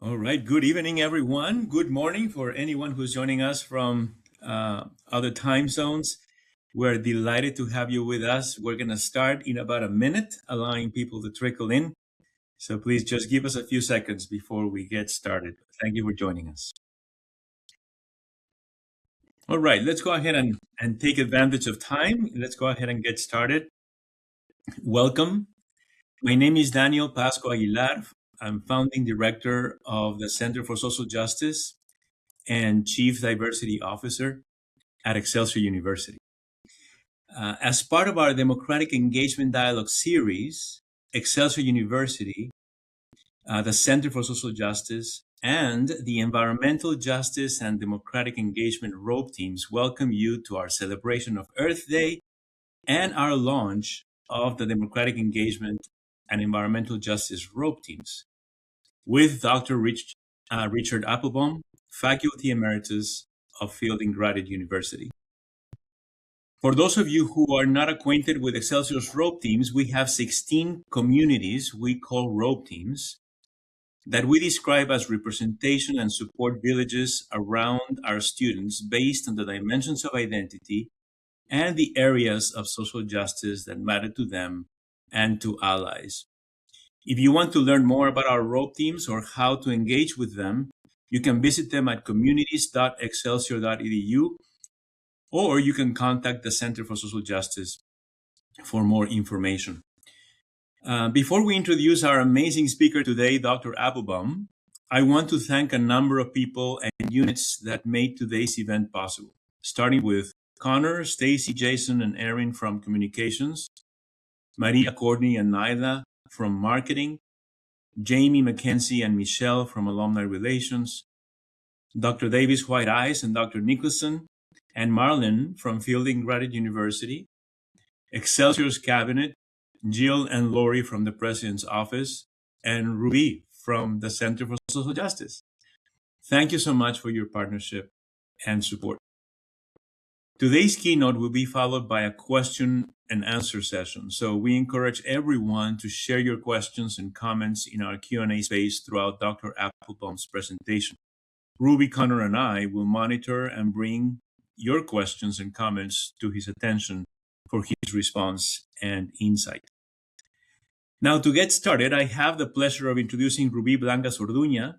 All right. Good evening, everyone. Good morning for anyone who's joining us from other time zones. We're delighted to have you with us. We're going to start in about a minute, allowing people to trickle in. So please just give us a few seconds before we get started. Thank you for joining us. All right. Let's go ahead and take advantage of time. Let's go ahead and get started. Welcome. My name is Daniel Pasco Aguilar. I'm founding director of the Center for Social Justice and Chief Diversity Officer at Excelsior University. As part of our Democratic Engagement Dialogue series, Excelsior University, the Center for Social Justice, and the Environmental Justice and Democratic Engagement Rope Teams welcome you to our celebration of Earth Day and our launch of the Democratic Engagement and Environmental Justice Rope Teams with Dr. Richard Appelbaum, Faculty Emeritus of Fielding Graded University. For those of you who are not acquainted with Excelsior's rope teams, we have 16 communities we call rope teams that we describe as representation and support villages around our students based on the dimensions of identity and the areas of social justice that matter to them and to allies. If you want to learn more about our rope teams or how to engage with them, you can visit them at communities.excelsior.edu, or you can contact the Center for Social Justice for more information. Before we introduce our amazing speaker today, Dr. Appelbaum, I want to thank a number of people and units that made today's event possible, starting with Connor, Stacy, Jason, and Erin from Communications, Maria, Courtney, and Naila from Marketing, Jamie, Mackenzie, and Michelle from Alumni Relations, Dr. Davis White Eyes and Dr. Nicholson, and Marlon from Fielding Graded University, Excelsior's Cabinet, Jill and Lori from the President's Office, and Ruby from the Center for Social Justice. Thank you so much for your partnership and support. Today's keynote will be followed by a question and answer session. So we encourage everyone to share your questions and comments in our Q&A space throughout Dr. Appelbaum's presentation. Ruby, Connor, and I will monitor and bring your questions and comments to his attention for his response and insight. Now, to get started, I have the pleasure of introducing Ruby Blancas Orduña,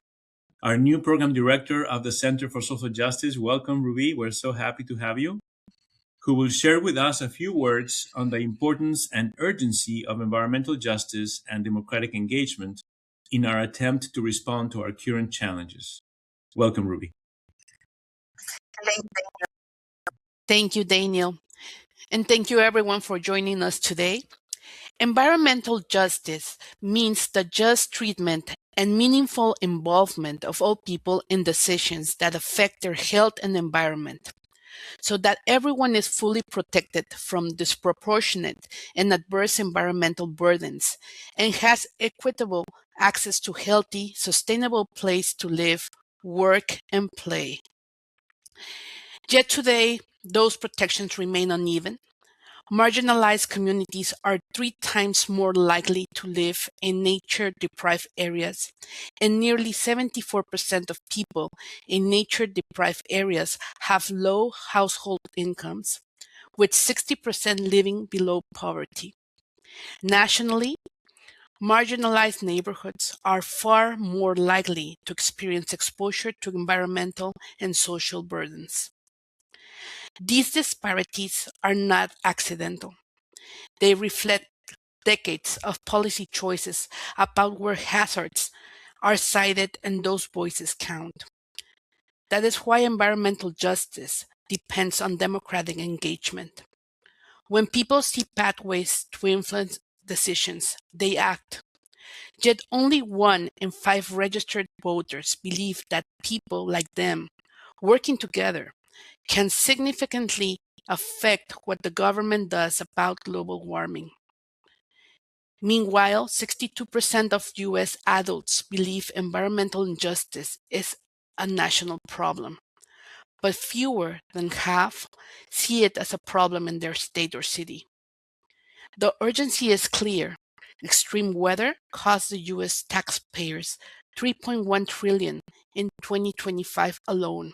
our new program director of the Center for Social Justice. Welcome, Ruby. We're so happy to have you, who will share with us a few words on the importance and urgency of environmental justice and democratic engagement in our attempt to respond to our current challenges. Welcome, Ruby. Thank you, Daniel. And thank you, everyone, for joining us today. Environmental justice means the just treatment and meaningful involvement of all people in decisions that affect their health and environment, so that everyone is fully protected from disproportionate and adverse environmental burdens and has equitable access to healthy, sustainable place to live, work, and play. Yet today, those protections remain uneven. Marginalized communities are 3 times more likely to live in nature-deprived areas, and nearly 74% of people in nature-deprived areas have low household incomes, with 60% living below poverty. Nationally, marginalized neighborhoods are far more likely to experience exposure to environmental and social burdens. These disparities are not accidental. They reflect decades of policy choices about where hazards are cited and those voices count. That is why environmental justice depends on democratic engagement. When people see pathways to influence decisions, they act. Yet only 1 in 5 registered voters believe that people like them, working together, can significantly affect what the government does about global warming. Meanwhile, 62% of U.S. adults believe environmental injustice is a national problem, but fewer than half see it as a problem in their state or city. The urgency is clear. Extreme weather costs the U.S. taxpayers 3.1 trillion in 2025 alone,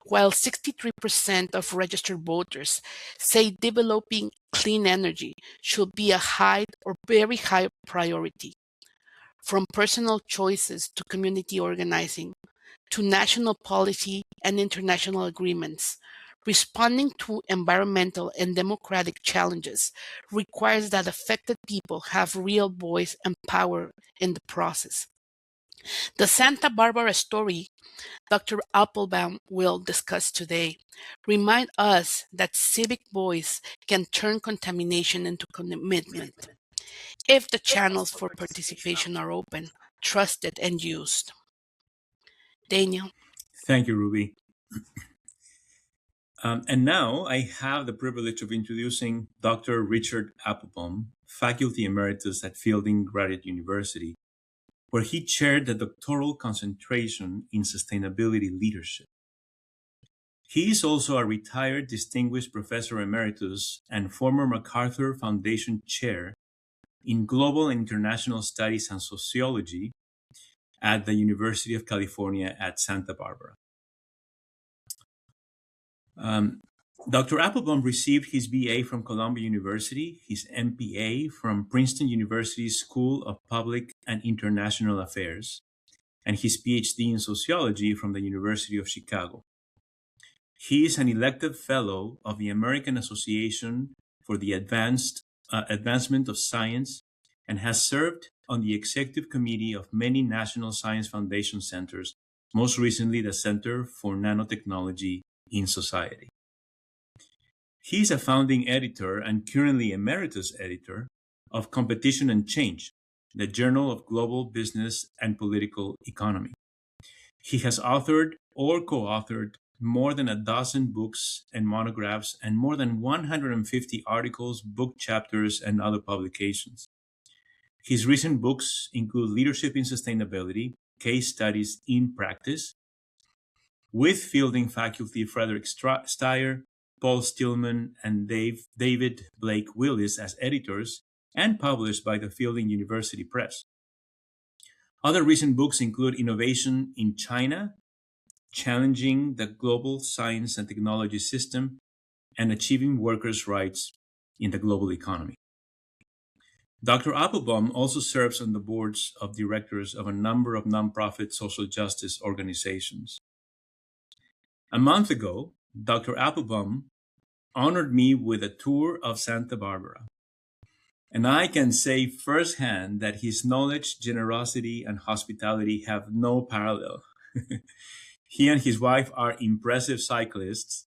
while 63% of registered voters say developing clean energy should be a high or very high priority. From personal choices to community organizing, to national policy and international agreements, responding to environmental and democratic challenges requires that affected people have real voice and power in the process. The Santa Barbara story Dr. Appelbaum will discuss today remind us that civic voice can turn contamination into commitment if the channels for participation are open, trusted, and used. Daniel. Thank you, Ruby. And now I have the privilege of introducing Dr. Richard Appelbaum, faculty emeritus at Fielding Graduate University, where he chaired the doctoral concentration in sustainability leadership. He is also a retired distinguished professor emeritus and former MacArthur Foundation Chair in Global and International Studies and Sociology at the University of California at Santa Barbara. Dr. Appelbaum received his BA from Columbia University, his MPA from Princeton University School of Public and International Affairs, and his PhD in sociology from the University of Chicago. He is an elected fellow of the American Association for the Advancement of Science and has served on the executive committee of many National Science Foundation centers, most recently the Center for Nanotechnology in Society. He is a founding editor and currently emeritus editor of Competition and Change, the Journal of Global Business and Political Economy. He has authored or co-authored more than a dozen books and monographs and more than 150 articles, book chapters, and other publications. His recent books include Leadership in Sustainability, Case Studies in Practice, with Fielding faculty Frederick Steyer, Paul Stillman, and David Blake Willis as editors, and published by the Fielding University Press. Other recent books include Innovation in China, Challenging the Global Science and Technology System, and Achieving Workers' Rights in the Global Economy. Dr. Appelbaum also serves on the boards of directors of a number of nonprofit social justice organizations. A month ago, Dr. Appelbaum honored me with a tour of Santa Barbara. And I can say firsthand that his knowledge, generosity, and hospitality have no parallel. He and his wife are impressive cyclists,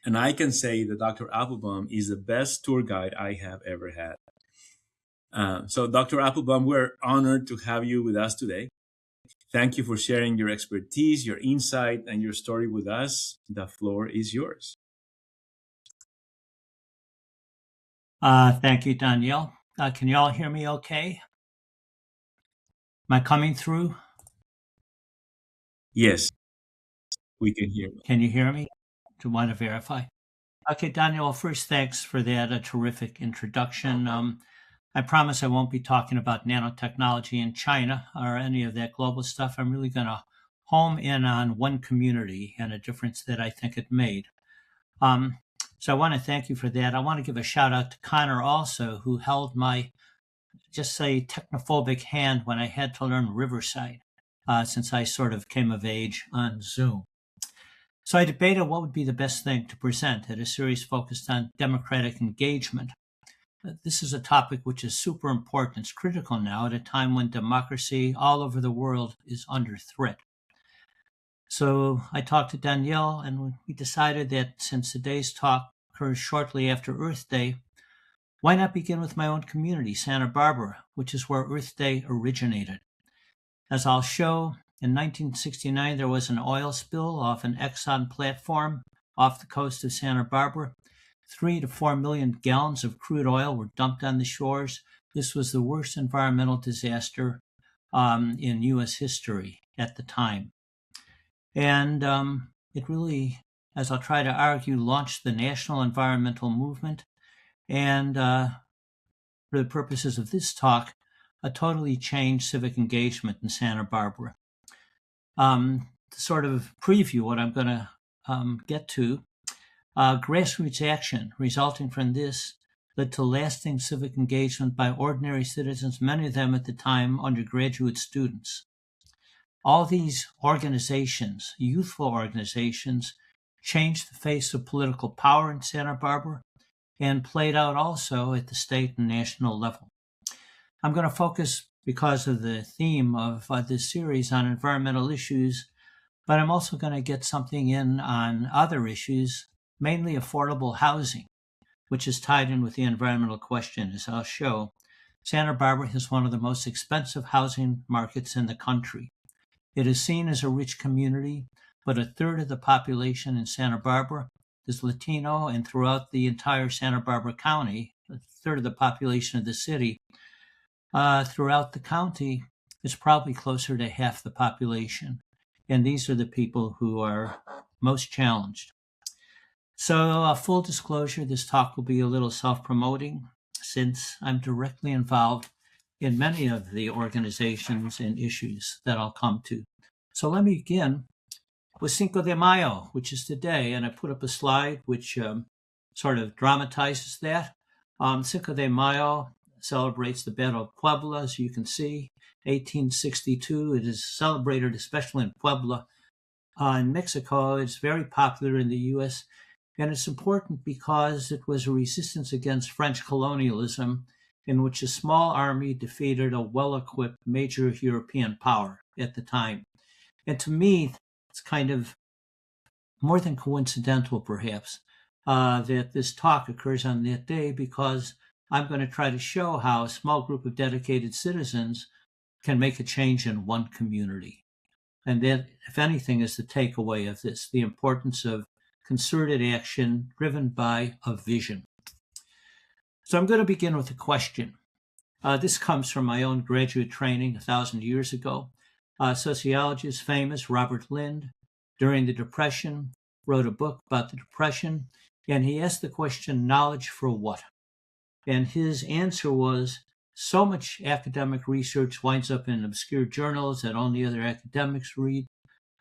and I can say that Dr. Appelbaum is the best tour guide I have ever had. So Dr. Appelbaum, we're honored to have you with us today. Thank you for sharing your expertise, your insight, and your story with us. The floor is yours. Thank you, Danielle. Can you all hear me okay? Am I coming through? Yes, we can hear you. Can you hear me? Do you want to verify? Okay, Danielle, first, thanks for that, a terrific introduction. I promise I won't be talking about nanotechnology in China or any of that global stuff. I'm really going to home in on one community and a difference that I think it made. So I want to thank you for that. I want to give a shout out to Connor also, who held my, just say, technophobic hand when I had to learn Riverside, since I sort of came of age on Zoom. So I debated what would be the best thing to present at a series focused on democratic engagement. This is a topic which is super important. It's critical now at a time when democracy all over the world is under threat. So I talked to Danielle, and we decided that since today's talk occurs shortly after Earth Day, why not begin with my own community, Santa Barbara, which is where Earth Day originated. As I'll show, in 1969 there was an oil spill off an Exxon platform off the coast of Santa Barbara. 3 to 4 million gallons of crude oil were dumped on the shores. This was the worst environmental disaster in U.S. history at the time. And it really, as I'll try to argue, launched the national environmental movement. And for the purposes of this talk, totally changed civic engagement in Santa Barbara. To sort of preview what I'm going to get to, grassroots action resulting from this led to lasting civic engagement by ordinary citizens, many of them at the time undergraduate students. All these organizations, youthful organizations, changed the face of political power in Santa Barbara and played out also at the state and national level. I'm going to focus, because of the theme of this series, on environmental issues, but I'm also going to get something in on other issues, mainly affordable housing, which is tied in with the environmental question, as I'll show. Santa Barbara has one of the most expensive housing markets in the country. It is seen as a rich community, but a third of the population in Santa Barbara is Latino, and throughout the entire Santa Barbara County, a third of the population of the city, throughout the county, is probably closer to half the population. And these are the people who are most challenged. So, full disclosure, this talk will be a little self-promoting, since I'm directly involved in many of the organizations and issues that I'll come to. So let me begin with Cinco de Mayo, which is today, and I put up a slide which sort of dramatizes that. Cinco de Mayo celebrates the Battle of Puebla, as you can see, 1862. It is celebrated especially in Puebla. In Mexico, it's very popular in the U.S., and it's important because it was a resistance against French colonialism in which a small army defeated a well-equipped major European power at the time. And to me, it's kind of more than coincidental, perhaps, that this talk occurs on that day, because I'm going to try to show how a small group of dedicated citizens can make a change in one community. And that, if anything, is the takeaway of this, the importance of concerted action driven by a vision. So I'm going to begin with a question. This comes from my own graduate training 1,000 years ago. Sociologist famous Robert Lind, during the Depression, wrote a book about the Depression, and he asked the question, knowledge for what? And his answer was, so much academic research winds up in obscure journals that only other academics read,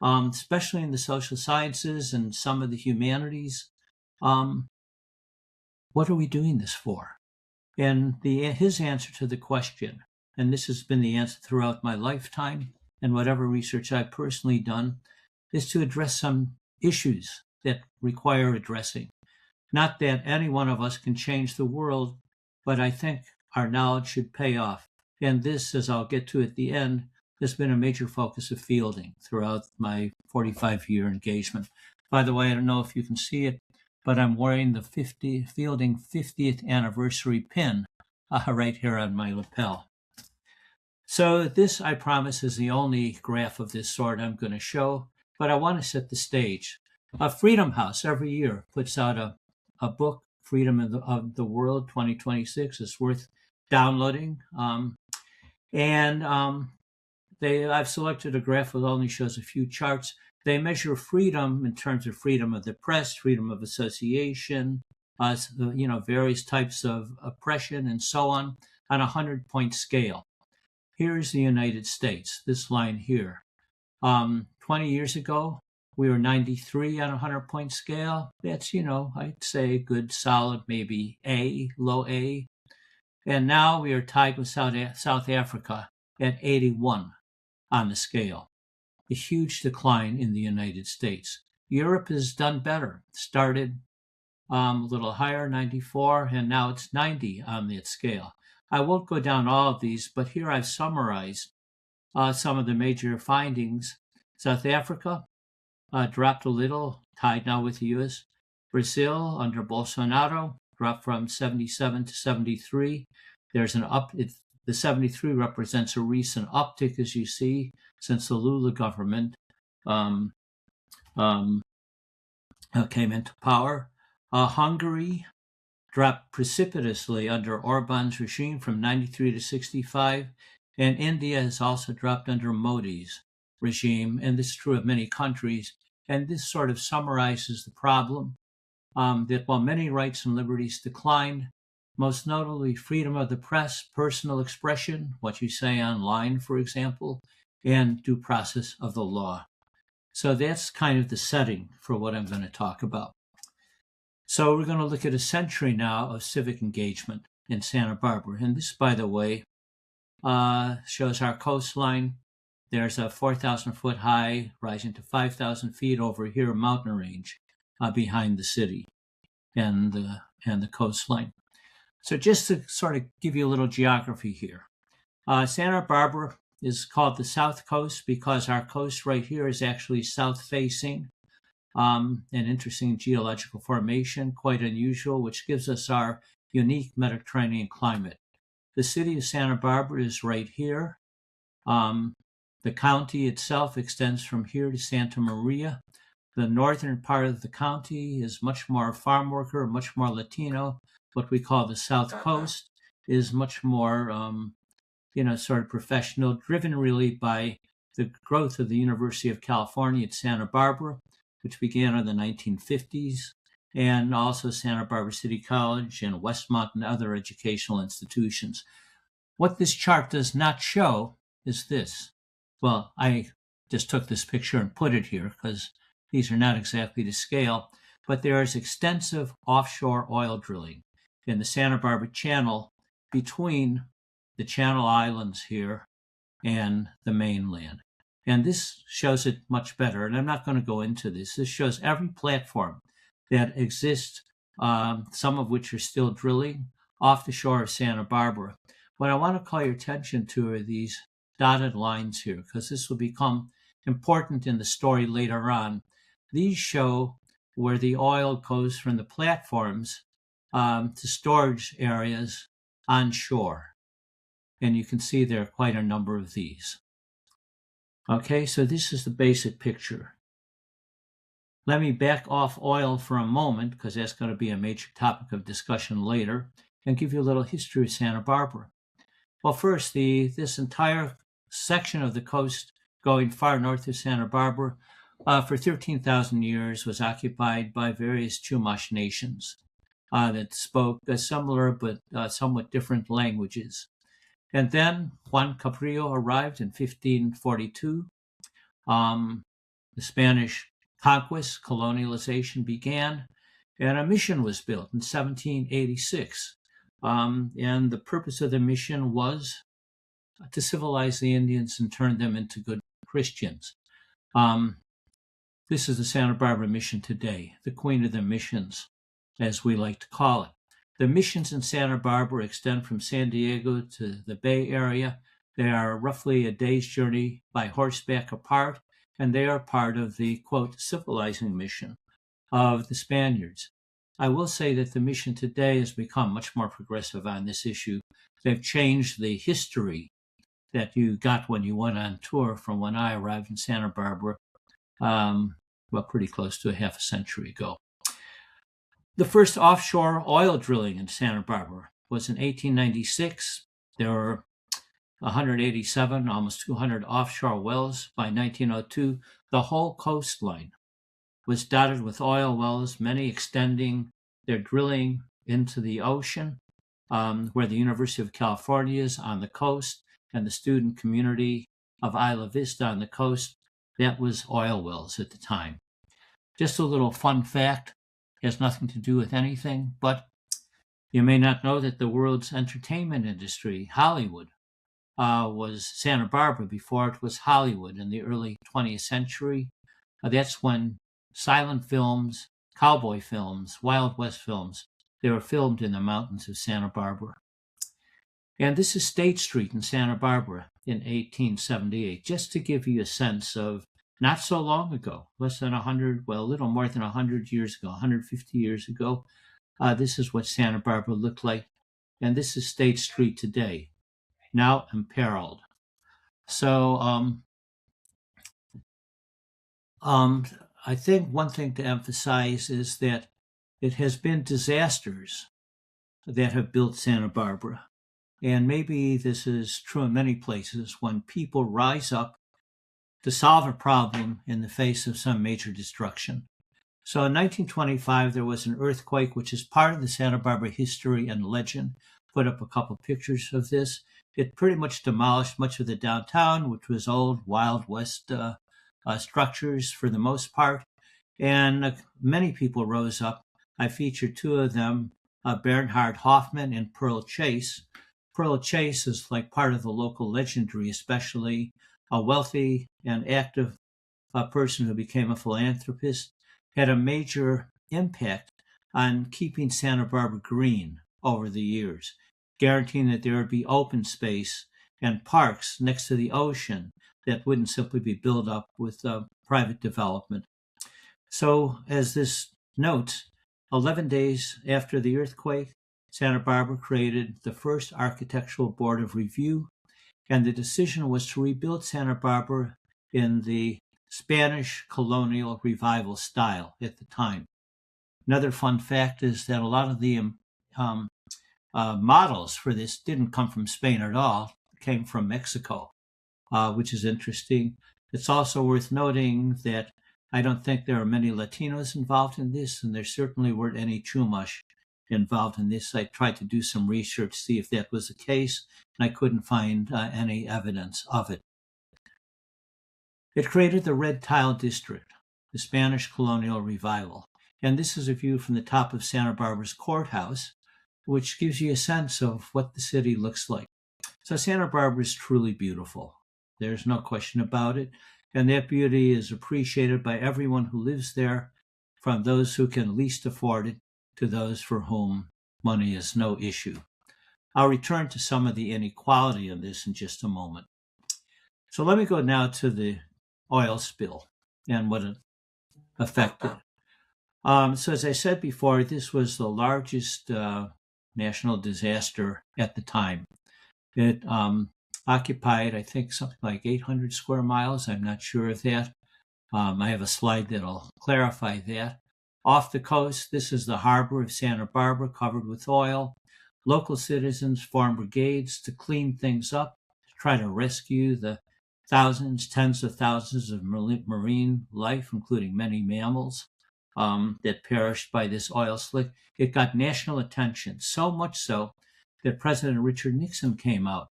especially in the social sciences and some of the humanities. What are we doing this for? And his answer to the question, and this has been the answer throughout my lifetime and whatever research I've personally done, is to address some issues that require addressing. Not that any one of us can change the world, but I think our knowledge should pay off. And this, as I'll get to at the end, has been a major focus of fielding throughout my 45-year engagement. By the way, I don't know if you can see it, but I'm wearing the Fielding 50th anniversary pin right here on my lapel. So this, I promise, is the only graph of this sort I'm going to show, but I want to set the stage. Freedom House every year puts out a book, Freedom of the World 2026. It's worth downloading. I've selected a graph that only shows a few charts. They measure freedom in terms of freedom of the press, freedom of association, various types of oppression and so on a 100-point scale. Here's the United States, this line here. 20 years ago, we were 93 on a 100-point scale. That's, I'd say good, solid, maybe A, low A. And now we are tied with South Africa at 81 on the scale. A huge decline in the United States. Europe has done better. Started a little higher, 94, and now it's 90 on that scale. I won't go down all of these, but here I've summarized some of the major findings. South Africa dropped a little, tied now with the U.S. Brazil, under Bolsonaro, dropped from 77 to 73. There's an up. The 73 represents a recent uptick, as you see, since the Lula government came into power. Hungary dropped precipitously under Orban's regime from 93 to 65, and India has also dropped under Modi's regime, and this is true of many countries. And this sort of summarizes the problem that while many rights and liberties declined, most notably freedom of the press, personal expression, what you say online, for example, and due process of the law. So that's kind of the setting for what I'm going to talk about. So we're going to look at a century now of civic engagement in Santa Barbara. And this, by the way, shows our coastline. There's a 4,000 foot high, rising to 5,000 feet over here, mountain range behind the city and the coastline. So just to sort of give you a little geography here. Santa Barbara is called the South Coast because our coast right here is actually south-facing, an interesting geological formation, quite unusual, which gives us our unique Mediterranean climate. The city of Santa Barbara is right here. The county itself extends from here to Santa Maria. The northern part of the county is much more farm worker, much more Latino. What we call the South Coast is much more, sort of professional, driven really by the growth of the University of California at Santa Barbara, which began in the 1950s, and also Santa Barbara City College and Westmont and other educational institutions. What this chart does not show is this. Well, I just took this picture and put it here because these are not exactly to scale, but there is extensive offshore oil drilling in the Santa Barbara Channel between the Channel Islands here and the mainland. And this shows it much better, and I'm not going to go into this. This shows every platform that exists, some of which are still drilling off the shore of Santa Barbara. What I want to call your attention to are these dotted lines here, because this will become important in the story later on. These show where the oil goes from the platforms to storage areas on shore. And you can see there are quite a number of these. Okay, so this is the basic picture. Let me back off oil for a moment, because that's going to be a major topic of discussion later, and give you a little history of Santa Barbara. Well, first, this entire section of the coast going far north of Santa Barbara for 13,000 years was occupied by various Chumash nations that spoke similar but somewhat different languages. And then Juan Cabrillo arrived in 1542. The Spanish conquest, colonialization began, and a mission was built in 1786. And the purpose of the mission was to civilize the Indians and turn them into good Christians. This is the Santa Barbara mission today, the queen of the missions, as we like to call it. The missions in Santa Barbara extend from San Diego to the Bay Area. They are roughly a day's journey by horseback apart, and they are part of the, quote, civilizing mission of the Spaniards. I will say that the mission today has become much more progressive on this issue. They've changed the history that you got when you went on tour from when I arrived in Santa Barbara, pretty close to a half a century ago. The first offshore oil drilling in Santa Barbara was in 1896. There were 187, almost 200 offshore wells. By 1902, the whole coastline was dotted with oil wells, many extending their drilling into the ocean, where the University of California is on the coast, and the student community of Isla Vista on the coast. That was oil wells at the time. Just a little fun fact. Has nothing to do with anything, but you may not know that the world's entertainment industry, Hollywood, was Santa Barbara before it was Hollywood in the early 20th century. That's when silent films, cowboy films, Wild West films, they were filmed in the mountains of Santa Barbara. And this is State Street in Santa Barbara in 1878, just to give you a sense of not so long ago, less than 100, well, a little more than 100 years ago, 150 years ago. This is what Santa Barbara looked like. And this is State Street today, now imperiled. So I think one thing to emphasize is that it has been disasters that have built Santa Barbara. And maybe this is true in many places when people rise up to solve a problem in the face of some major destruction. So in 1925, there was an earthquake, which is part of the Santa Barbara history and legend. put up a couple pictures of this. It pretty much demolished much of the downtown, which was old Wild West structures for the most part. And many people rose up. I featured two of them, Bernhard Hoffman and Pearl Chase. Pearl Chase is like part of the local legendary, especially a wealthy and active person who became a philanthropist, had a major impact on keeping Santa Barbara green over the years, guaranteeing that there would be open space and parks next to the ocean that wouldn't simply be built up with private development. So, as this notes, 11 days after the earthquake, Santa Barbara created the first architectural board of review, and the decision was to rebuild Santa Barbara in the Spanish colonial revival style at the time. Another fun fact is that a lot of the models for this didn't come from Spain at all, came from Mexico, which is interesting. It's also worth noting that I don't think there are many Latinos involved in this, and there certainly weren't any Chumash involved in this. I tried to do some research to see if that was the case, and I couldn't find any evidence of it. It created the Red Tile District, the Spanish colonial revival. And this is a view from the top of Santa Barbara's courthouse, which gives you a sense of what the city looks like. So Santa Barbara is truly beautiful. There's no question about it. And that beauty is appreciated by everyone who lives there, from those who can least afford it to those for whom money is no issue. I'll return to some of the inequality in this in just a moment. So let me go now to the oil spill and what it affected. So as I said before, this was the largest national disaster at the time. It occupied, I think, something like 800 square miles. I'm not sure of that. I have a slide that'll clarify that. Off the coast, this is the harbor of Santa Barbara covered with oil. Local citizens formed brigades to clean things up, to try to rescue the thousands, tens of thousands of marine life, including many mammals, that perished by this oil slick. It got national attention, so much so that President Richard Nixon came out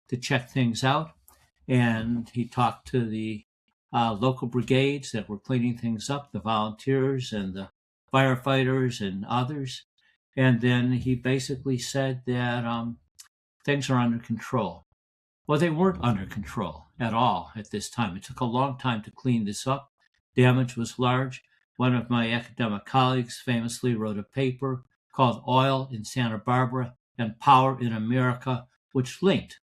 to check things out, and he talked to the local brigades that were cleaning things up, the volunteers and the firefighters and others, and then he basically said that things are under control. Well, they weren't under control at all at this time. It took a long time to clean this up. Damage was large. One of my academic colleagues famously wrote a paper called Oil in Santa Barbara and Power in America, which linked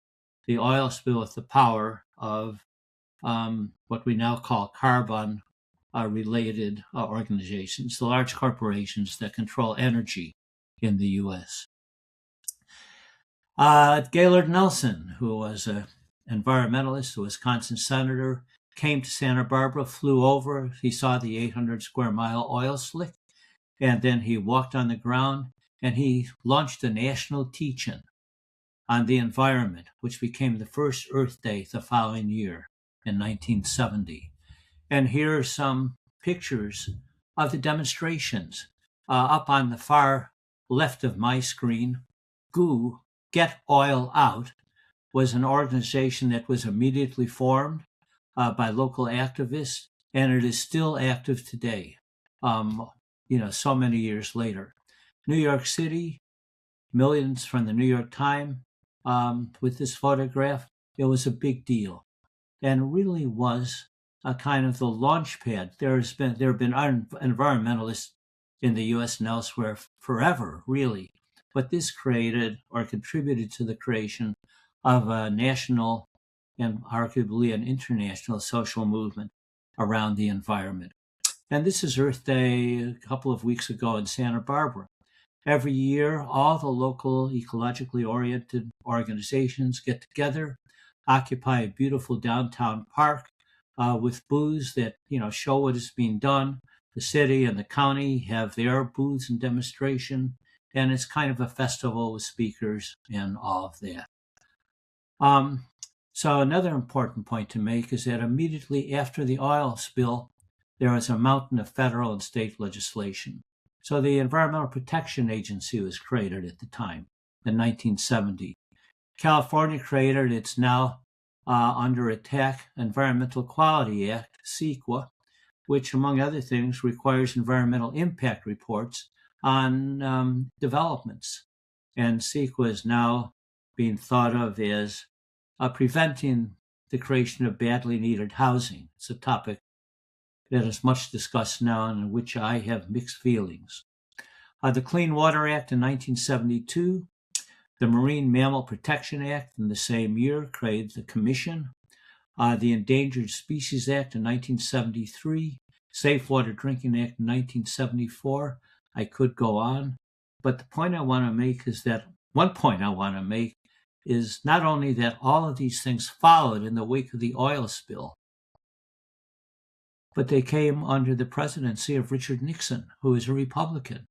the oil spill with the power of what we now call carbon-related organizations, the large corporations that control energy in the U.S. Gaylord Nelson, who was an environmentalist, a Wisconsin senator, came to Santa Barbara, flew over. He saw the 800 square mile oil slick, and then he walked on the ground and he launched a national teach-in on the environment, which became the first Earth Day the following year in 1970. And here are some pictures of the demonstrations. Up on the far left of my screen, GOO, Get Oil Out, was an organization that was immediately formed by local activists, and it is still active today, so many years later. New York City, millions from the New York Times with this photograph. It was a big deal, and really was a kind of the launch pad. There have been environmentalists in the U.S. and elsewhere forever, really, but this created or contributed to the creation of a national and arguably an international social movement around the environment. And this is Earth Day a couple of weeks ago in Santa Barbara. Every year, all the local ecologically oriented organizations get together, occupy a beautiful downtown park with booths that show what is being done. The city and the county have their booths and demonstration, and it's kind of a festival with speakers and all of that. So another important point to make is that immediately after the oil spill, there was a mountain of federal and state legislation. So the Environmental Protection Agency was created at the time. in 1970. California created its now under attack Environmental Quality Act, CEQA, which, among other things, requires environmental impact reports on developments. And CEQA is now being thought of as preventing the creation of badly needed housing. It's a topic that is much discussed now and in which I have mixed feelings. The Clean Water Act in 1972, the Marine Mammal Protection Act in the same year created the Commission, the Endangered Species Act in 1973, Safe Water Drinking Act in 1974. I could go on, but the point I want to make is that one point I want to make is not only that all of these things followed in the wake of the oil spill, but they came under the presidency of Richard Nixon, who was a Republican.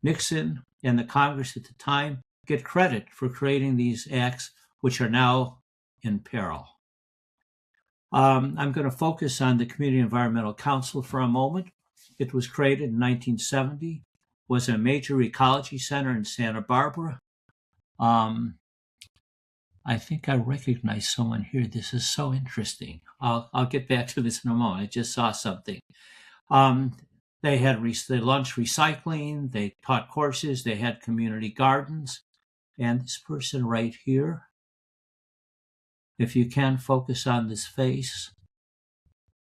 Nixon and the Congress at the time get credit for creating these acts, which are now in peril. I'm going to focus on the Community Environmental Council for a moment. It was created in 1970, was a major ecology center in Santa Barbara. I think I recognize someone here. This is so interesting. I'll get back to this in a moment. I just saw something. They launched recycling. They taught courses. They had community gardens. And this person right here, if you can focus on this face,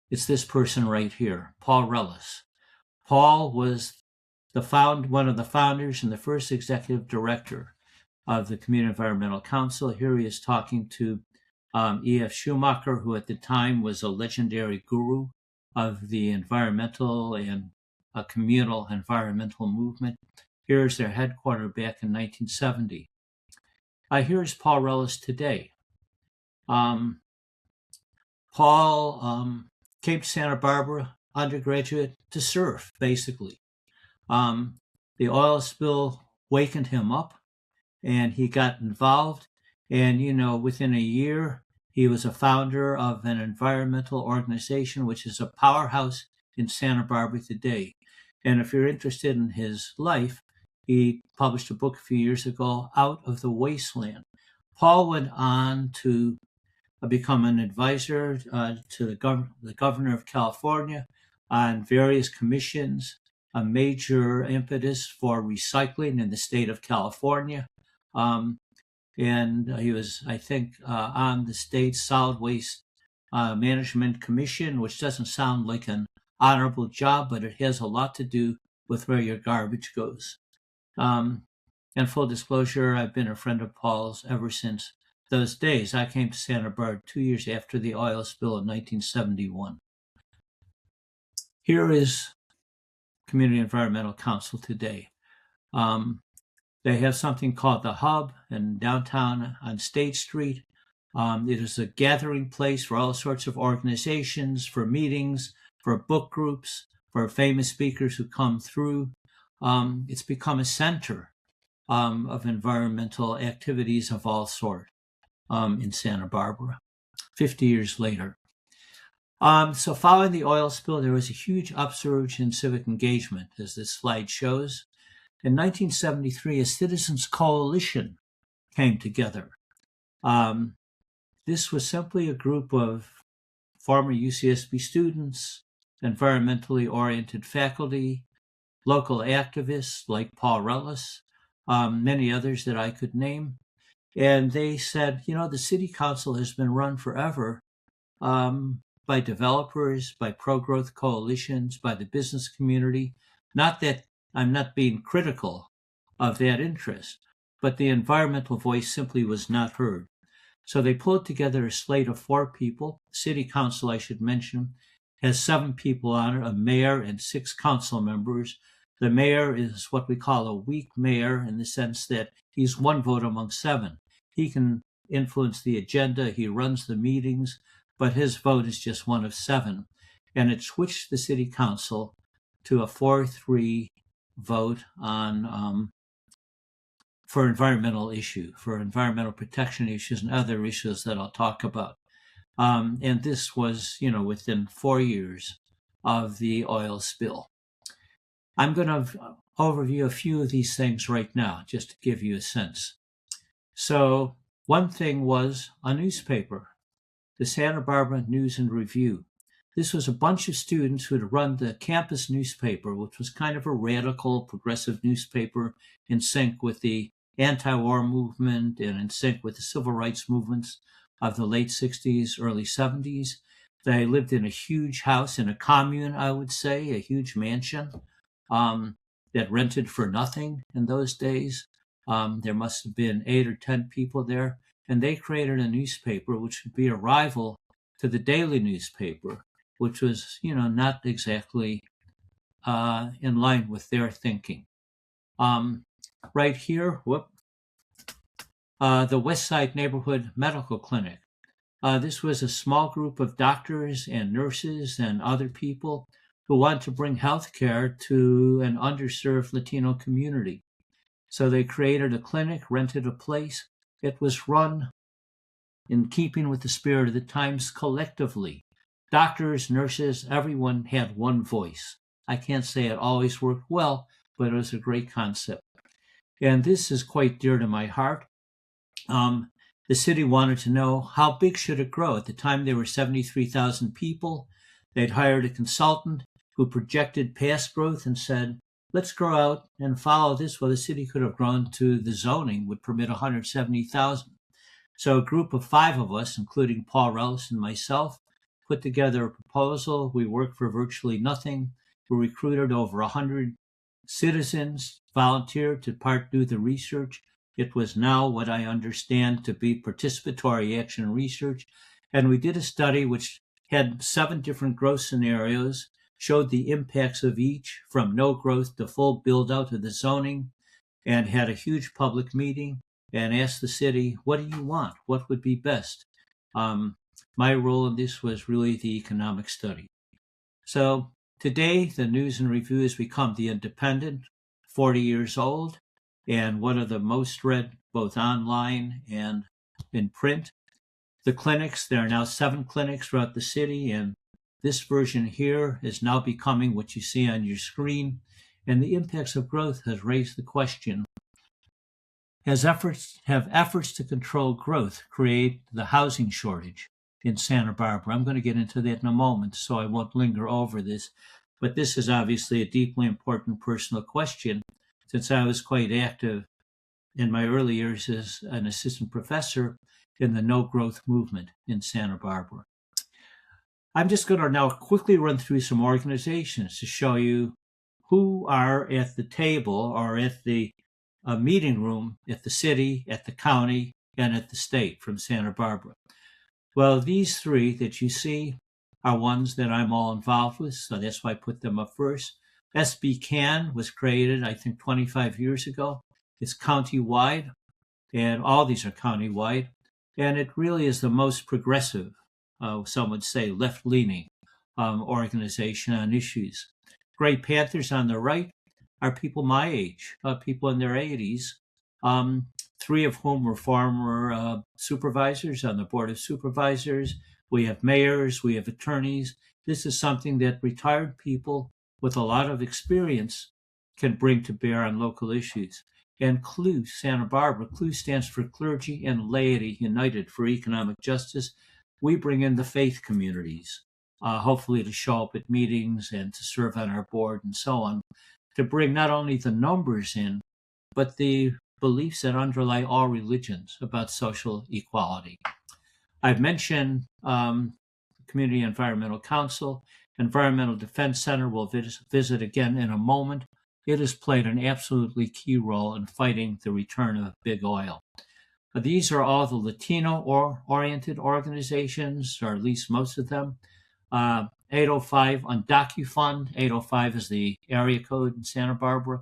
it's this person right here, Paul Rellis. Paul was one of the founders and the first executive director of the Community Environmental Council. Here he is talking to E.F. Schumacher, who at the time was a legendary guru of the environmental and communal environmental movement. Here's their headquarters back in 1970. Here's Paul Rellis today. Paul came to Santa Barbara, undergraduate, to surf, basically. The oil spill wakened him up, and he got involved. And, within a year, he was a founder of an environmental organization, which is a powerhouse in Santa Barbara today. And if you're interested in his life, he published a book a few years ago, Out of the Wasteland. Paul went on to become an advisor to the governor of California on various commissions, a major impetus for recycling in the state of California. And he was, I think, on the state solid waste management commission, which doesn't sound like an honorable job, but it has a lot to do with where your garbage goes. And full disclosure, I've been a friend of Paul's ever since those days. I came to Santa Barbara 2 years after the oil spill in 1971. Here is Community Environmental Council today. They have something called the Hub in downtown on State Street. It is a gathering place for all sorts of organizations, for meetings, for book groups, for famous speakers who come through. It's become a center of environmental activities of all sorts in Santa Barbara, 50 years later. So following the oil spill, there was a huge upsurge in civic engagement, as this slide shows. In 1973, a citizens' coalition came together. This was simply a group of former UCSB students, environmentally oriented faculty, local activists like Paul Rellis, many others that I could name. And they said, the city council has been run forever by developers, by pro-growth coalitions, by the business community. Not that I'm not being critical of that interest, but the environmental voice simply was not heard. So they pulled together a slate of 4 people. City council, I should mention, has 7 people on it, a mayor and 6 council members. The mayor is what we call a weak mayor in the sense that he's 1 vote among 7. He can influence the agenda, he runs the meetings, but his vote is just 1 of 7. And it switched the city council to a 4-3 vote on for environmental protection issues and other issues that I'll talk about. And this was, within 4 years of the oil spill. I'm going to overview a few of these things right now, just to give you a sense. So one thing was a newspaper, the Santa Barbara News and Review. This was a bunch of students who had run the campus newspaper, which was kind of a radical, progressive newspaper in sync with the anti-war movement and in sync with the civil rights movements of the late 60s, early 70s. They lived in a huge house in a commune, I would say, a huge mansion that rented for nothing in those days. There must have been 8 or 10 people there, and they created a newspaper which would be a rival to the daily newspaper, which was, not exactly in line with their thinking. Right here, the West Side Neighborhood Medical Clinic. This was a small group of doctors and nurses and other people who wanted to bring health care to an underserved Latino community. So they created a clinic, rented a place. It was run in keeping with the spirit of the times collectively. Doctors, nurses, everyone had one voice. I can't say it always worked well, but it was a great concept. And this is quite dear to my heart. The city wanted to know how big should it grow. At the time, there were 73,000 people. They'd hired a consultant who projected past growth and said, let's grow out and follow this. Well, the city could have grown to the zoning would permit 170,000. So a group of 5 of us, including Paul Rellis and myself, put together a proposal. We worked for virtually nothing. We recruited over 100 citizens, volunteered to part do the research. It was now what I understand to be participatory action research. And we did a study which had 7 different growth scenarios, showed the impacts of each from no growth to full build out of the zoning, and had a huge public meeting and asked the city, what do you want? What would be best? My role in this was really the economic study. So today, the News and Review has become the Independent, 40 years old, and one of the most read both online and in print. The clinics, there are now 7 clinics throughout the city, and this version here is now becoming what you see on your screen. And the impacts of growth has raised the question, have efforts to control growth create the housing shortage in Santa Barbara? I'm going to get into that in a moment, so I won't linger over this. But this is obviously a deeply important personal question, since I was quite active in my early years as an assistant professor in the no-growth movement in Santa Barbara. I'm just going to now quickly run through some organizations to show you who are at the table or at the meeting room at the city, at the county, and at the state from Santa Barbara. Well, these 3 that you see are ones that I'm all involved with, so that's why I put them up first. SB Can was created, I think, 25 years ago. It's county-wide, and all these are county-wide, and it really is the most progressive, some would say left-leaning organization on issues. Gray Panthers on the right are people my age, people in their 80s, 3 of whom were former supervisors on the Board of Supervisors. We have mayors, we have attorneys. This is something that retired people with a lot of experience can bring to bear on local issues. And CLUE, Santa Barbara, CLUE stands for Clergy and Laity United for Economic Justice. We bring in the faith communities, hopefully to show up at meetings and to serve on our board and so on, to bring not only the numbers in, but the beliefs that underlie all religions about social equality. I've mentioned Community Environmental Council. Environmental Defense Center will visit again in a moment. It has played an absolutely key role in fighting the return of big oil. These are all the Latino-oriented organizations, or at least most of them. 805 on DocuFund. 805 is the area code in Santa Barbara.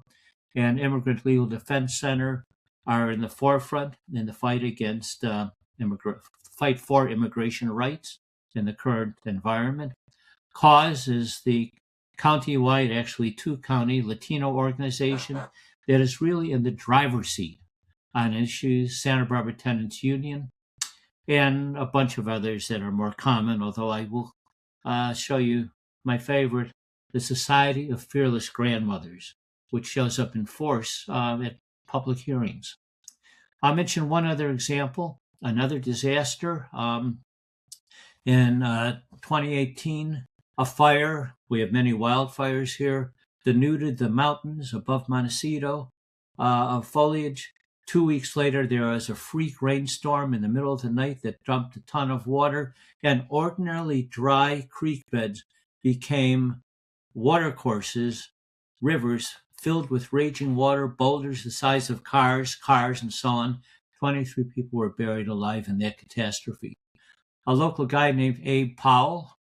And Immigrant Legal Defense Center are in the forefront in the fight against fight for immigration rights in the current environment. Cause is the county-wide, actually 2-county Latino organization that is really in the driver's seat on issues, Santa Barbara Tenants Union, and a bunch of others that are more common, although I will show you my favorite, the Society of Fearless Grandmothers, which shows up in force at public hearings. I'll mention one other example, another disaster. In 2018, a fire, we have many wildfires here, denuded the mountains above Montecito of foliage. 2 weeks later, there was a freak rainstorm in the middle of the night that dumped a ton of water, and ordinarily dry creek beds became watercourses, rivers filled with raging water, boulders the size of cars, and so on. 23 people were buried alive in that catastrophe. A local guy named Abe Powell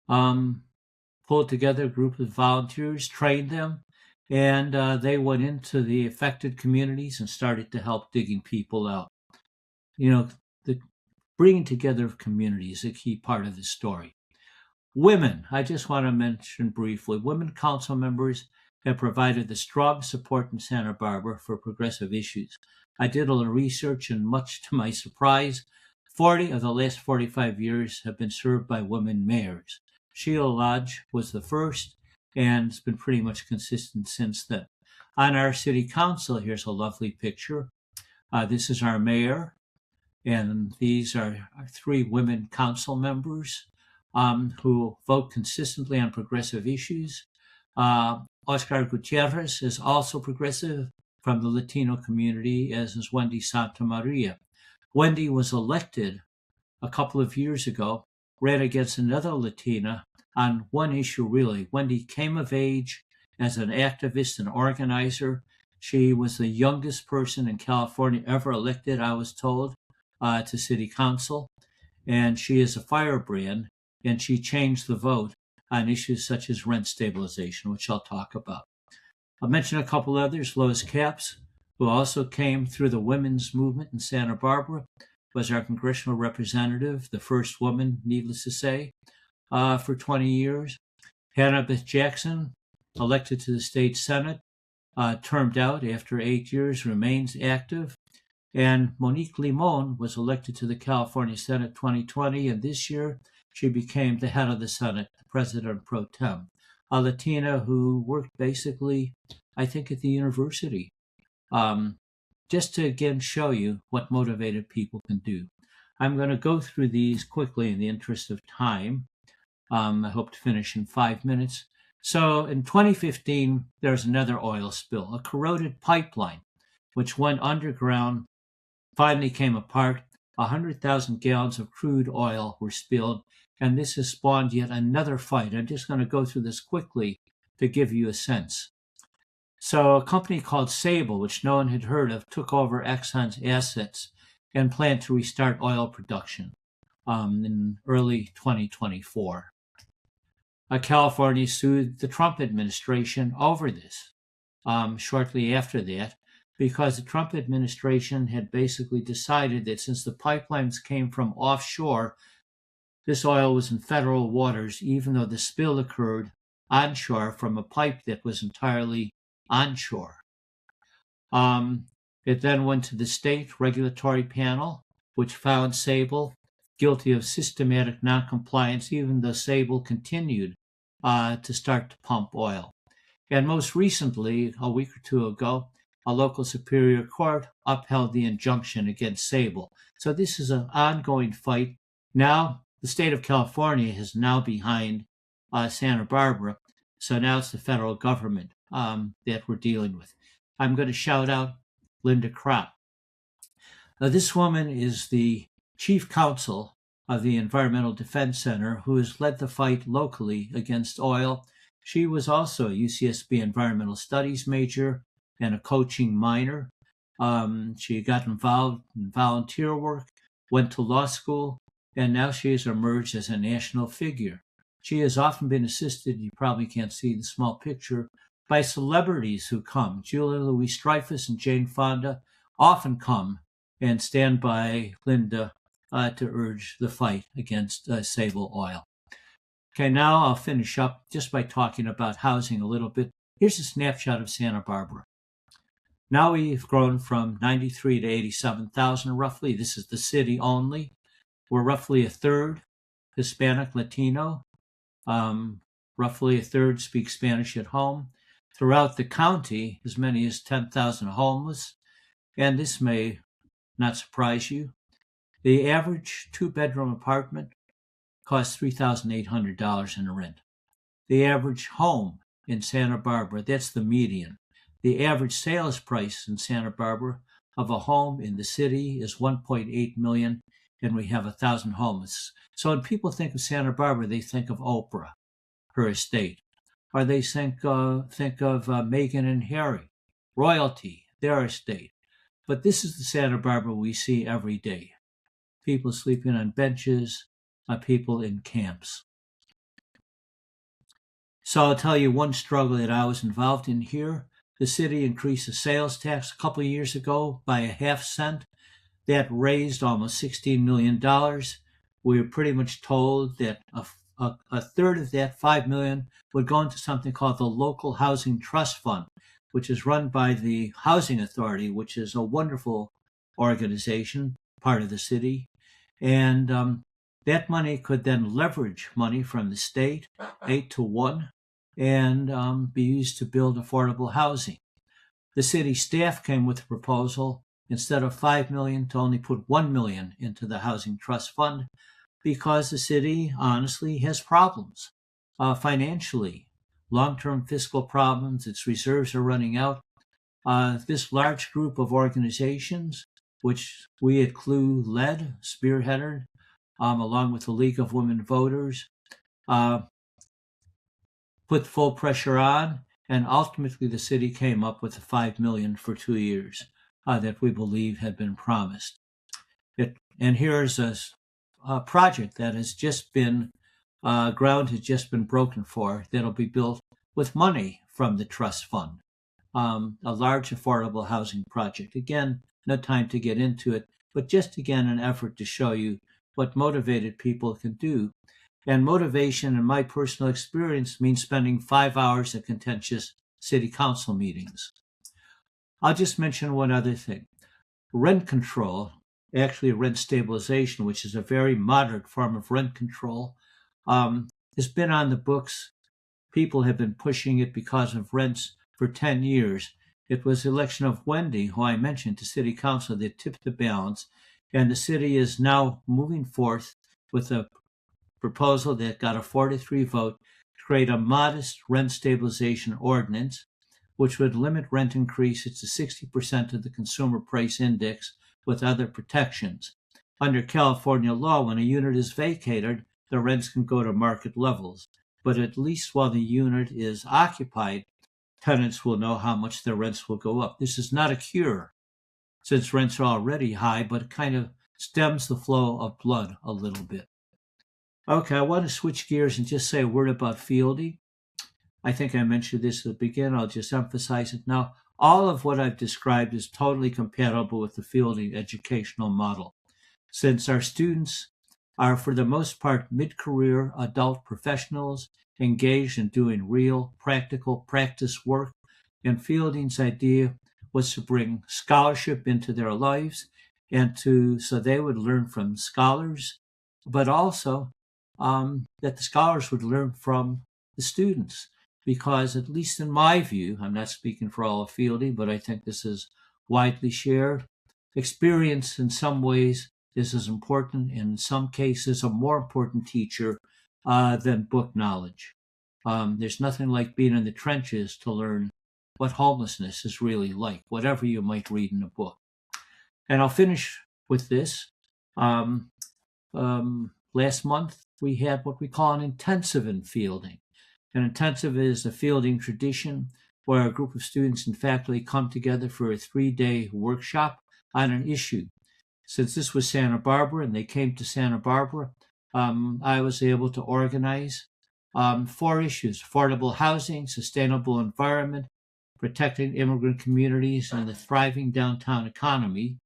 pulled together a group of volunteers, trained them, and they went into the affected communities and started to help digging people out. The bringing together of communities is a key part of this story. Women, I just want to mention briefly, women council members have provided the strong support in Santa Barbara for progressive issues. I did a little research, and much to my surprise, 40 of the last 45 years have been served by women mayors. Sheila Lodge was the first, and it's been pretty much consistent since then. On our city council, here's a lovely picture. This is our mayor, and these are our 3 women council members who vote consistently on progressive issues. Oscar Gutierrez is also progressive from the Latino community, as is Wendy Santa Maria. Wendy was elected a couple of years ago, ran against another Latina on one issue, really. Wendy came of age as an activist and organizer. She was the youngest person in California ever elected, I was told, to city council. And she is a firebrand, and she changed the vote on issues such as rent stabilization, which I'll talk about. I'll mention a couple others. Lois Capps, who also came through the women's movement in Santa Barbara, was our congressional representative, the first woman, needless to say, for 20 years. Hannah Beth Jackson, elected to the state senate, termed out after 8 years, remains active. And Monique Limon was elected to the California Senate 2020, and this year she became the head of the Senate, the president pro tem, a Latina who worked basically, I think, at the university. Just to again show you what motivated people can do. I'm going to go through these quickly in the interest of time. I hope to finish in 5 minutes. So in 2015, there was another oil spill, a corroded pipeline, which went underground, finally came apart. 100,000 gallons of crude oil were spilled, and this has spawned yet another fight. I'm just going to go through this quickly to give you a sense. So a company called Sable, which no one had heard of, took over Exxon's assets and planned to restart oil production in early 2024. California sued the Trump administration over this shortly after that, because the Trump administration had basically decided that since the pipelines came from offshore, this oil was in federal waters, even though the spill occurred onshore from a pipe that was entirely onshore. It then went to the state regulatory panel, which found Sable guilty of systematic noncompliance, even though Sable continued to start to pump oil. And most recently, a week or two ago, a local superior court upheld the injunction against Sable. So this is an ongoing fight. Now, the state of California is now behind Santa Barbara, so now it's the federal government that we're dealing with. I'm going to shout out Linda Kropp. This woman is the chief counsel of the Environmental Defense Center, who has led the fight locally against oil. She was also a UCSB environmental studies major and a coaching minor. She got involved in volunteer work, went to law school, and now she has emerged as a national figure. She has often been assisted, you probably can't see the small picture, by celebrities who come. Julia Louis-Dreyfus and Jane Fonda often come and stand by Linda to urge the fight against Sable oil. Okay, now I'll finish up just by talking about housing a little bit. Here's a snapshot of Santa Barbara. Now we've grown from 93 to 87,000 roughly. This is the city only. We're roughly a third Hispanic Latino. Roughly a third speak Spanish at home. Throughout the county, as many as 10,000 homeless. and this may not surprise you. The average two-bedroom apartment costs $3,800 in rent. The average home in Santa Barbara, that's the median. The average sales price in Santa Barbara of a home in the city is $1.8 million, and we have 1,000 homes. So when people think of Santa Barbara, they think of Oprah, her estate, or they think of Meghan and Harry, royalty, their estate. But this is the Santa Barbara we see every day. People sleeping on benches, people in camps. So I'll tell you one struggle that I was involved in here. The city increased the sales tax a couple of years ago by a half cent. That raised almost $16 million. We were pretty much told that a third of that, $5 million, would go into something called the Local Housing Trust Fund, which is run by the Housing Authority, which is a wonderful organization, part of the city. And that money could then leverage money from the state, 8-to-1, and be used to build affordable housing. The city staff came with a proposal, instead of $5 million, to only put $1 million into the Housing Trust Fund, because the city honestly has problems financially, long-term fiscal problems. Its reserves are running out. This large group of organizations, which we at CLUE led, spearheaded, along with the League of Women Voters, put full pressure on, and ultimately the city came up with the $5 million for 2 years that we believe had been promised. And here's a project that has just been, ground has just been broken for, that'll be built with money from the trust fund. A large affordable housing project. Again, no time to get into it, but just again an effort to show you what motivated people can do. And motivation, in my personal experience, means spending 5 hours at contentious city council meetings. I'll just mention one other thing. Rent control, actually rent stabilization, which is a very moderate form of rent control, has been on the books. People have been pushing it because of rents for 10 years. It was the election of Wendy, who I mentioned, to city council, that tipped the balance, and the city is now moving forth with a proposal that got a 4-3 vote to create a modest rent stabilization ordinance, which would limit rent increases to 60% of the consumer price index with other protections. Under California law, when a unit is vacated, the rents can go to market levels, but at least while the unit is occupied, tenants will know how much their rents will go up. This is not a cure, since rents are already high, but it kind of stems the flow of blood a little bit. Okay, I want to switch gears and just say a word about fielding. I think I mentioned this at the beginning. I'll just emphasize it now. All of what I've described is totally compatible with the fielding educational model, since our students are, for the most part, mid-career adult professionals engaged in doing real, practical practice work, and fielding's idea was to bring scholarship into their lives and so they would learn from scholars, but also that the scholars would learn from the students. Because, at least in my view, I'm not speaking for all of fielding, but I think this is widely shared, experience in some ways is as important, and in some cases a more important teacher than book knowledge. There's nothing like being in the trenches to learn what homelessness is really like, whatever you might read in a book. And I'll finish with this. Last month, we had what we call an intensive in fielding. An intensive is a fielding tradition where a group of students and faculty come together for a 3-day workshop on an issue. Since this was Santa Barbara and they came to Santa Barbara, I was able to organize 4 issues: affordable housing, sustainable environment, protecting immigrant communities, and the thriving downtown economy.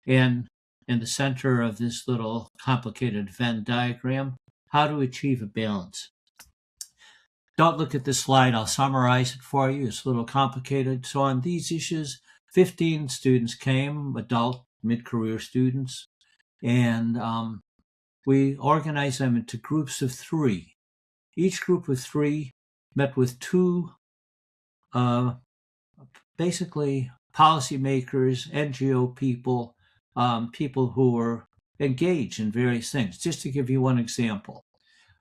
And in the center of this little complicated Venn diagram, how to achieve a balance. Don't look at this slide. I'll summarize it for you. It's a little complicated. So on these issues, 15 students came, adult, mid-career students, and we organized them into groups of 3. Each group of 3 met with 2 basically policymakers, NGO people, people who were engaged in various things. Just to give you one example,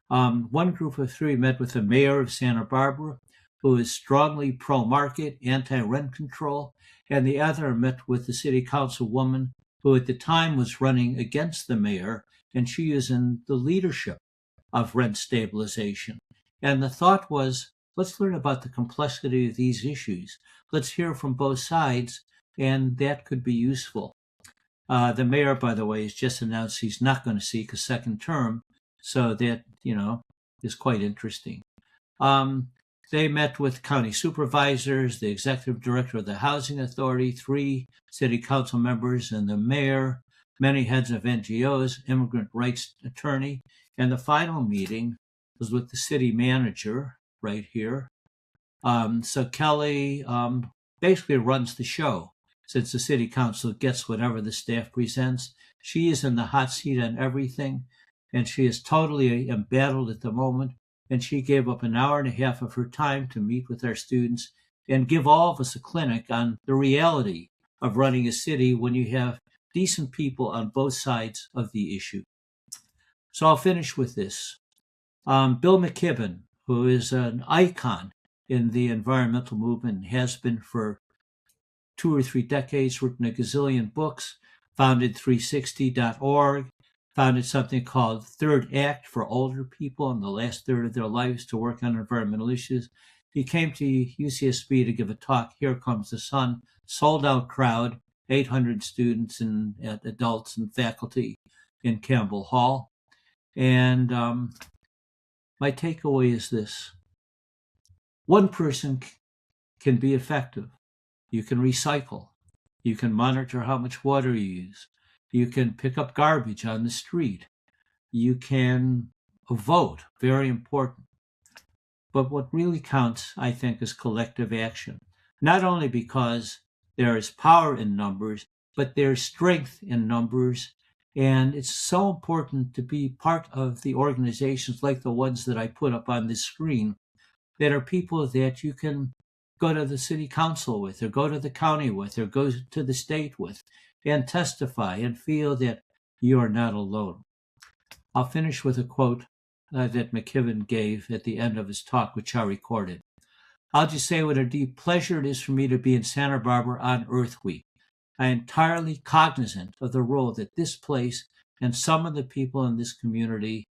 one group of three met with the mayor of Santa Barbara, who is strongly pro-market, anti-rent control, and the other met with the city councilwoman, who at the time was running against the mayor, and she is in the leadership of rent stabilization. And the thought was, let's learn about the complexity of these issues. Let's hear from both sides, and that could be useful. The mayor, by the way, has just announced he's not going to seek a second term, so that, is quite interesting. They met with county supervisors, the executive director of the housing authority, 3 city council members, and the mayor, many heads of NGOs, immigrant rights attorney, and the final meeting was with the city manager right here. So Kelly basically runs the show. Since the city council gets whatever the staff presents, she is in the hot seat on everything, and she is totally embattled at the moment. And she gave up an hour and a half of her time to meet with our students and give all of us a clinic on the reality of running a city when you have decent people on both sides of the issue. So I'll finish with this. Bill McKibben, who is an icon in the environmental movement, has been for 2 or 3 decades, written a gazillion books, founded 360.org, founded something called Third Act for older people in the last third of their lives to work on environmental issues. He came to UCSB to give a talk, Here Comes the Sun, sold out crowd, 800 students and adults and faculty in Campbell Hall. And my takeaway is this. One person can be effective. You can recycle. You can monitor how much water you use. You can pick up garbage on the street. You can vote, very important. But what really counts, I think, is collective action. Not only because there is power in numbers, but there's strength in numbers. And it's so important to be part of the organizations like the ones that I put up on this screen that are people that you can go to the city council with, or go to the county with, or go to the state with, and testify and feel that you are not alone. I'll finish with a quote that McKibben gave at the end of his talk, which I recorded. I'll just say what a deep pleasure it is for me to be in Santa Barbara on Earth Week. I am entirely cognizant of the role that this place and some of the people in this community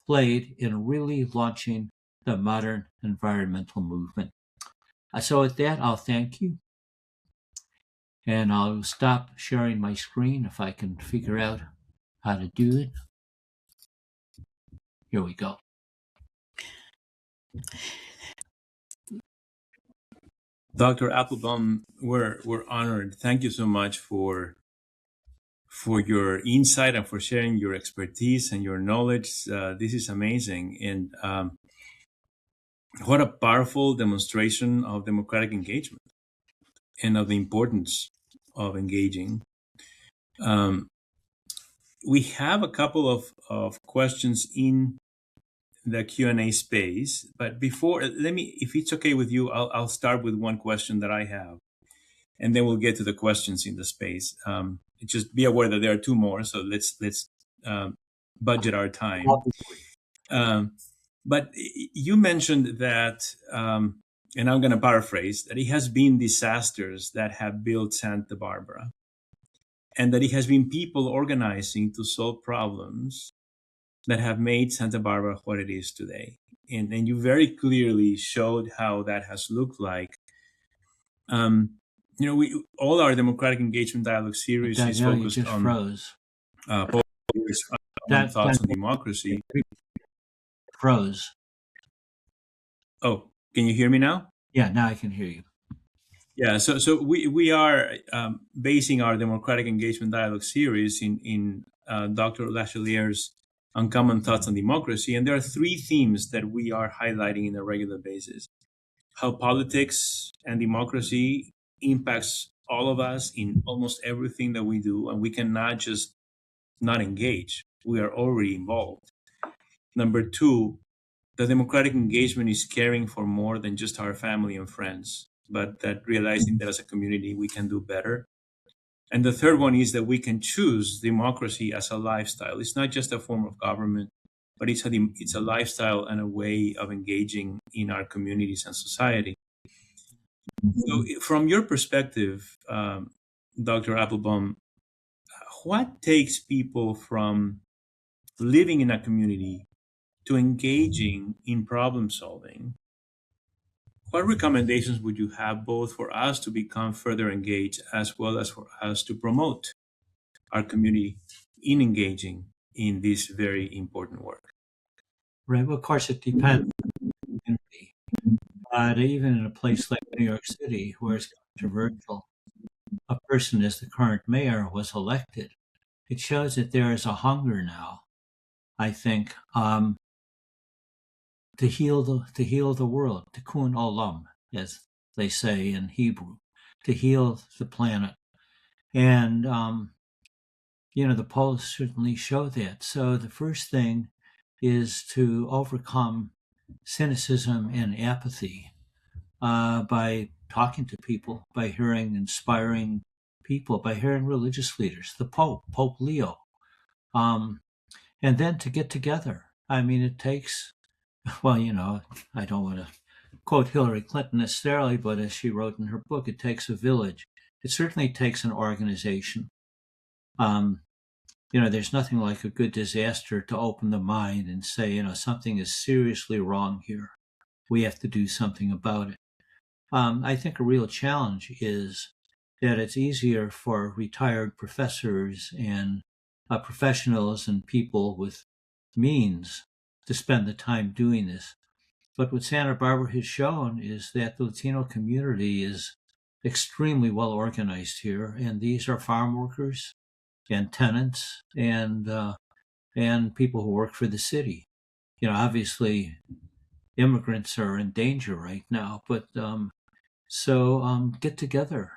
played in really launching the modern environmental movement. So with that, I'll thank you. And I'll stop sharing my screen if I can figure out how to do it. Here we go. Dr. Appelbaum, we're honored. Thank you so much for your insight and for sharing your expertise and your knowledge. This is amazing. And what a powerful demonstration of democratic engagement and of the importance of engaging. We have a couple of questions in the Q&A space, but before, let me, if it's okay with you, I'll start with one question that I have, and then we'll get to the questions in the space. Just be aware that there are 2 more, so let's budget our time. But you mentioned that, and I'm going to paraphrase, that it has been disasters that have built Santa Barbara, and that it has been people organizing to solve problems that have made Santa Barbara what it is today. And you very clearly showed how that has looked like. We all our democratic engagement dialogue series is focused on thoughts on democracy. Froze. Oh, can you hear me now? Yeah, now I can hear you. Yeah, so we are basing our democratic engagement dialogue series in Dr. Lachelier's Uncommon Thoughts on Democracy, and there are 3 themes that we are highlighting on a regular basis. How politics and democracy impacts all of us in almost everything that we do, and we cannot just not engage. We are already involved. Number 2, the democratic engagement is caring for more than just our family and friends. but that realizing that as a community we can do better. And the third one is that we can choose democracy as a lifestyle. It's not just a form of government, but it's a lifestyle and a way of engaging in our communities and society. So, from your perspective, Dr. Appelbaum, what takes people from living in a community to engaging in problem solving? What recommendations would you have both for us to become further engaged as well as for us to promote our community in engaging in this very important work? Right. Well, of course, it depends on the community. But even in a place like New York City, where it's controversial, a person as the current mayor was elected. It shows that there is a hunger now, I think, to heal the world, tikkun olam, as they say in Hebrew, to heal the planet. And the polls certainly show that. So the first thing is to overcome cynicism and apathy by talking to people, by hearing inspiring people, by hearing religious leaders, the Pope Leo, and then to get together. I mean, it takes, well, I don't want to quote Hillary Clinton necessarily, but as she wrote in her book, it takes a village. It certainly takes an organization. There's nothing like a good disaster to open the mind and say, something is seriously wrong here. We have to do something about it. I think a real challenge is that it's easier for retired professors and professionals and people with means to spend the time doing this. But what Santa Barbara has shown is that the Latino community is extremely well organized here, and these are farm workers and tenants and people who work for the city. Obviously, immigrants are in danger right now, but so get together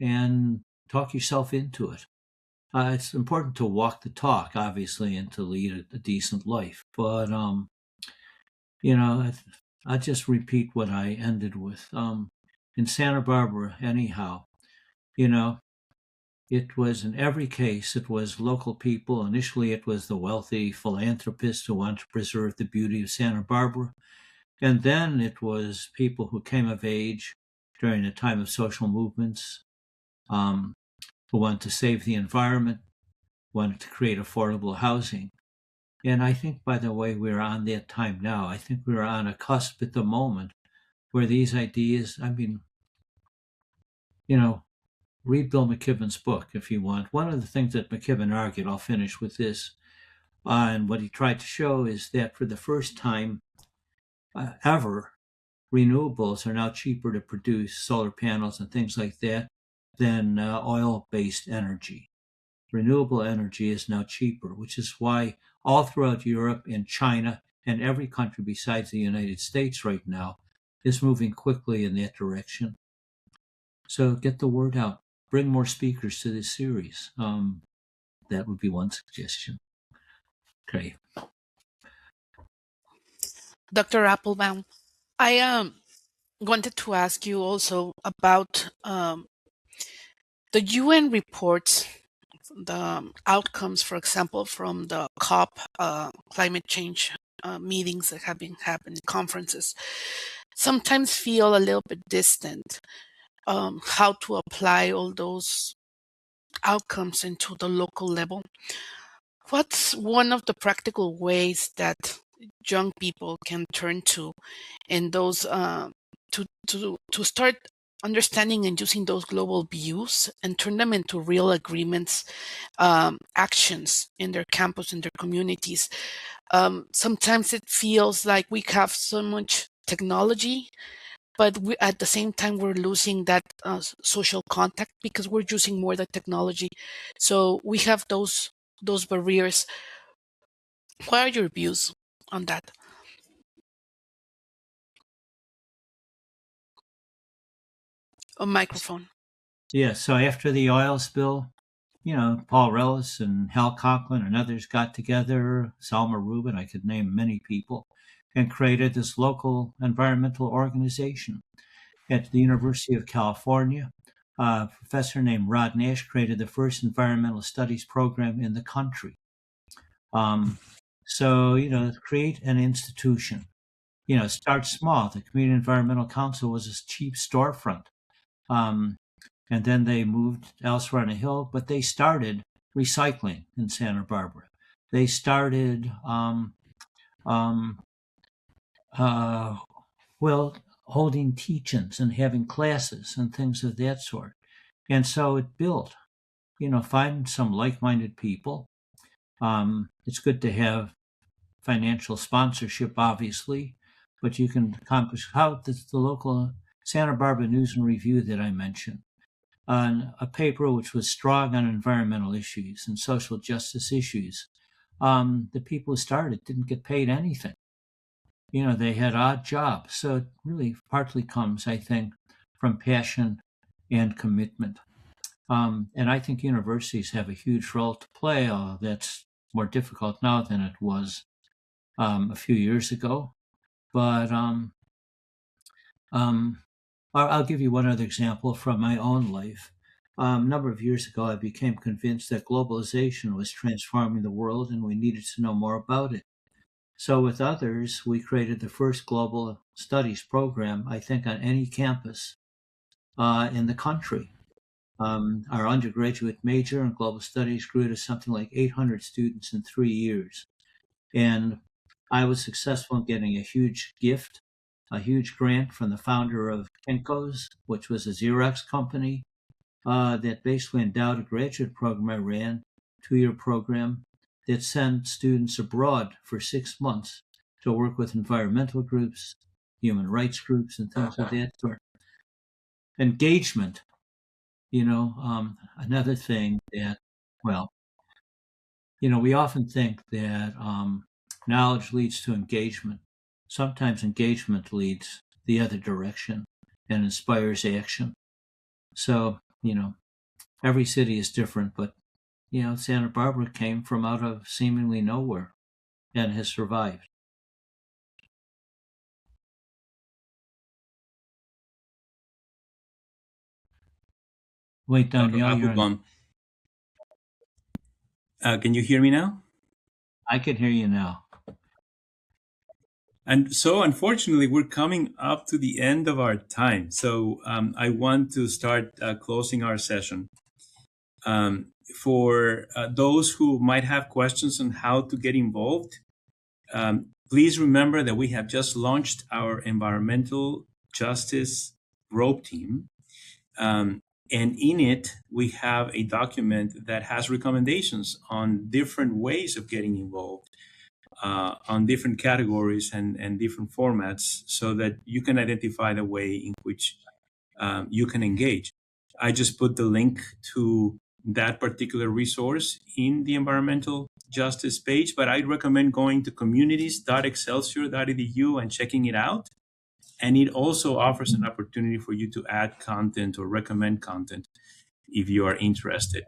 and talk yourself into it. It's important to walk the talk, obviously, and to lead a decent life. But I just repeat what I ended with. In Santa Barbara, anyhow, it was in every case, it was local people. Initially, it was the wealthy philanthropists who wanted to preserve the beauty of Santa Barbara. And then it was people who came of age during a time of social movements, who wanted to save the environment, wanted to create affordable housing. And I think, by the way, we're on that time now. I think we're on a cusp at the moment where these ideas, read Bill McKibben's book if you want. One of the things that McKibben argued, I'll finish with this, and what he tried to show is that for the first time ever, renewables are now cheaper to produce, solar panels and things like that, than oil-based energy. Renewable energy is now cheaper, which is why all throughout Europe and China and every country besides the United States right now is moving quickly in that direction. So get the word out. Bring more speakers to this series. That would be one suggestion. Okay. Dr. Appelbaum, I wanted to ask you also about the UN reports, the outcomes, for example, from the COP climate change meetings that have been happening, conferences, sometimes feel a little bit distant. How to apply all those outcomes into the local level. What's one of the practical ways that young people can turn to in those to start understanding and using those global views and turn them into real agreements, actions in their campus, in their communities? Sometimes it feels like we have so much technology, but at the same time, we're losing that social contact because we're using more the technology. So we have those barriers. What are your views on that? A microphone. Yeah, so after the oil spill, Paul Rellis and Hal Conklin and others got together, Selma Rubin, I could name many people, and created this local environmental organization. at the University of California. A professor named Rod Nash created the first environmental studies program in the country. So, create an institution. Start small. The Community Environmental Council was a cheap storefront. And then they moved elsewhere on a hill, but they started recycling in Santa Barbara. They started, holding teach-ins and having classes and things of that sort. And so it built, find some like-minded people. It's good to have financial sponsorship, obviously, but you can accomplish how the local Santa Barbara News and Review that I mentioned, on a paper which was strong on environmental issues and social justice issues. The people who started didn't get paid anything. They had odd jobs. So it really partly comes, I think, from passion and commitment. And I think universities have a huge role to play, although that's more difficult now than it was a few years ago. But I'll give you one other example from my own life. A number of years ago, I became convinced that globalization was transforming the world and we needed to know more about it. So with others, we created the first global studies program, I think, on any campus in the country. Our undergraduate major in global studies grew to something like 800 students in 3 years. And I was successful in getting a huge gift, a huge grant from the founder of Kinko's, which was a Xerox company that basically endowed a graduate program I ran, 2-year program, that sent students abroad for 6 months to work with environmental groups, human rights groups, and things of that sort. Engagement, another thing that, we often think that knowledge leads to engagement. Sometimes engagement leads the other direction and inspires action. So, every city is different, but, Santa Barbara came from out of seemingly nowhere and has survived. Wait, Danielle, you're on. Can you hear me now? I can hear you now. And so, unfortunately, we're coming up to the end of our time. So I want to start closing our session. For those who might have questions on how to get involved, please remember that we have just launched our environmental justice rope team. And in it, we have a document that has recommendations on different ways of getting involved, on different categories and different formats, so that you can identify the way in which you can engage. I just put the link to that particular resource in the environmental justice page, but I'd recommend going to communities.excelsior.edu and checking it out. And it also offers an opportunity for you to add content or recommend content if you are interested.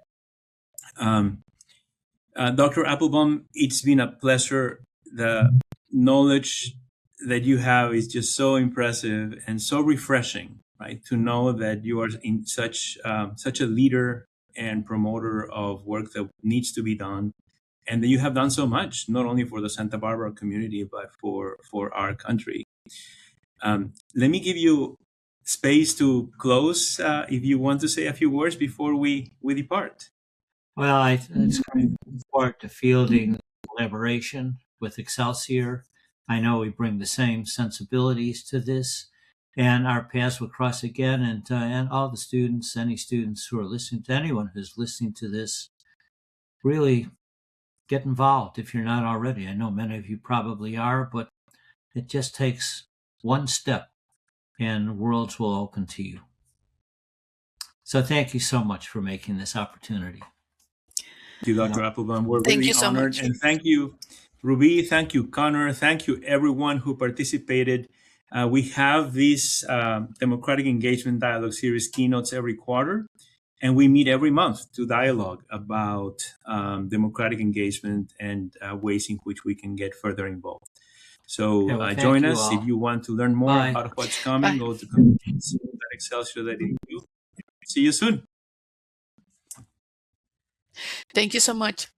Dr. Appelbaum, it's been a pleasure. The knowledge that you have is just so impressive and so refreshing, right? To know that you are in such a leader and promoter of work that needs to be done, and that you have done so much, not only for the Santa Barbara community, but for our country. Let me give you space to close if you want to say a few words before we depart. Well, it's looking forward to fielding collaboration with Excelsior. I know we bring the same sensibilities to this, and our paths will cross again. And all the students, any students who are listening to anyone who's listening to this, really get involved if you're not already. I know many of you probably are, but it just takes one step and worlds will open to you. So thank you so much for making this opportunity. Thank you, Dr. Appelbaum. We're really honored. And thank you, Ruby. Thank you, Connor. Thank you, everyone who participated. We have this Democratic Engagement Dialogue Series keynotes every quarter, and we meet every month to dialogue about democratic engagement and ways in which we can get further involved. So join us if you want to learn more about what's coming. Go to excelsior.edu. See you soon. Thank you so much.